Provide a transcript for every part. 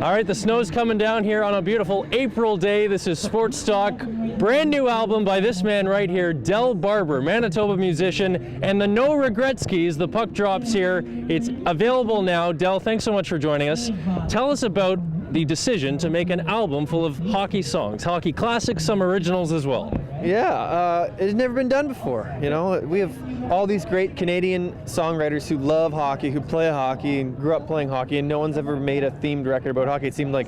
All right, the snow's coming down here on a beautiful April day. This is Sports Talk. Brand new album by this man right here, Del Barber, Manitoba musician, and the No Regretskis, the puck drops here. It's available now. Del, thanks so much for joining us. Tell us about the decision to make an album full of hockey songs, hockey classics, some originals as well. Yeah, it's never been done before. You know, we have all these great Canadian songwriters who love hockey, who play hockey and grew up playing hockey, and no one's ever made a themed record about hockey. It seemed like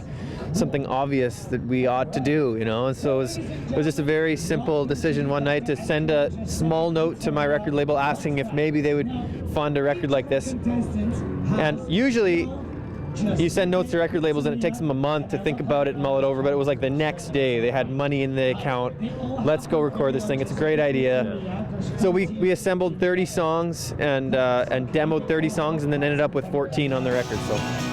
something obvious that we ought to do, you know, and so it was just a very simple decision one night to send a small note to my record label asking if maybe they would fund a record like this. And usually you send notes to record labels and it takes them a month to think about it and mull it over, but it was like the next day they had money in the account. Let's go record this thing. It's a great idea. So we assembled 30 songs and demoed 30 songs and then ended up with 14 on the record. So.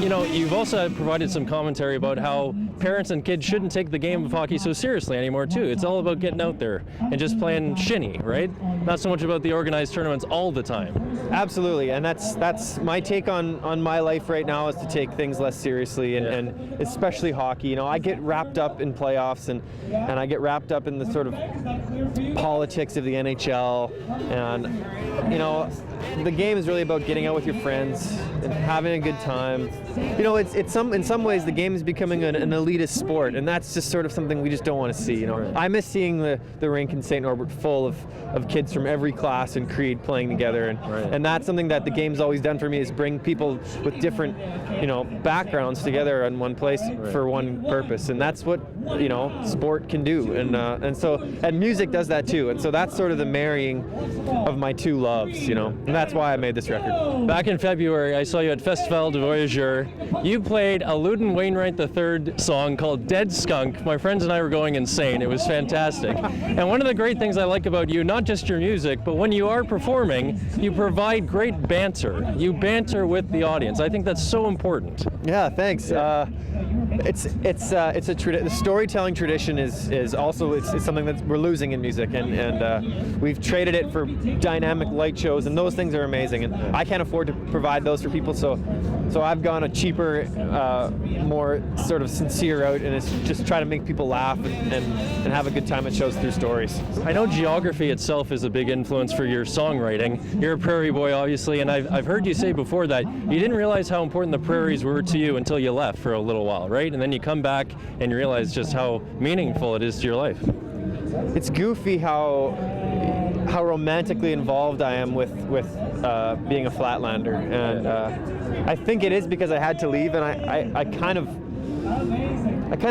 You know, you've also provided some commentary about how parents and kids shouldn't take the game of hockey so seriously anymore, too. It's all about getting out there and just playing shinny, right? Not so much about the organized tournaments all the time. Absolutely, and that's my take on my life right now, is to take things less seriously, and especially hockey. You know, I get wrapped up in playoffs, and I get wrapped up in the sort of politics of the NHL, and, you know, the game is really about getting out with your friends and having a good time. You know, in some ways the game is becoming an elitist sport, and that's just sort of something we just don't want to see. You know, right. I miss seeing the rink in St. Norbert full of kids from every class and creed playing together, and that's something that the game's always done for me, is bring people with different, you know, backgrounds together in one place for one purpose, and that's what, you know, sport can do, and music does that too, and so that's sort of the marrying of my two loves, you know, and that's why I made this record. Back in February, I saw you at Festival de Voyageur. You played a Loudon Wainwright III song called Dead Skunk. My friends and I were going insane. It was fantastic. And one of the great things I like about you, not just your music, but when you are performing, you provide great banter. You banter with the audience. I think that's so important. Yeah, thanks. Yeah. The storytelling tradition is also it's something that we're losing in music, and we've traded it for dynamic light shows, and those things are amazing, and I can't afford to provide those for people, so I've gone a cheaper, more sort of sincere route, and it's just try to make people laugh and have a good time at shows through stories. I know geography itself is a big influence for your songwriting. You're a prairie boy, obviously, and I've heard you say before that you didn't realize how important the prairies were to you until you left for a little while, right? And then you come back and you realize just how meaningful it is to your life. It's goofy how romantically involved I am with being a Flatlander, and I think it is because I had to leave, and I kind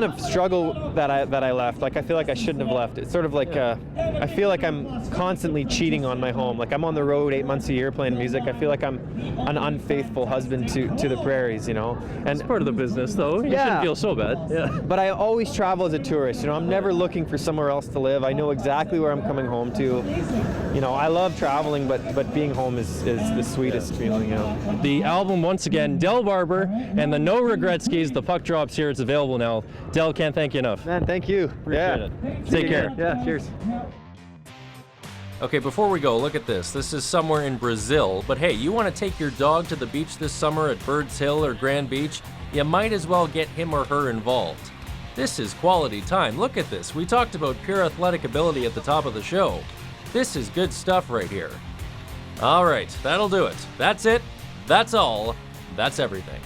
of struggle that I left. Like, I feel like I shouldn't have left. It's sort of like I feel like I'm constantly cheating on my home. Like, I'm on the road 8 months a year playing music. I feel like I'm an unfaithful husband to the prairies, you know. And it's part of the business, though. You shouldn't feel so bad. Yeah. But I always travel as a tourist. You know, I'm never looking for somewhere else to live. I know exactly where I'm coming home to. You know, I love traveling, but being home is the sweetest feeling. You know. The album, once again, Del Barber and the No Regretskis. The puck drops here. It's available now. Del, can't thank you enough. Man, thank you. Appreciate it. Take care. Yeah, cheers. Okay, before we go, look at this. This is somewhere in Brazil, but hey, you want to take your dog to the beach this summer at Birds Hill or Grand Beach? You might as well get him or her involved. This is quality time. Look at this. We talked about pure athletic ability at the top of the show. This is good stuff right here. All right, that'll do it. That's it. That's all. That's everything.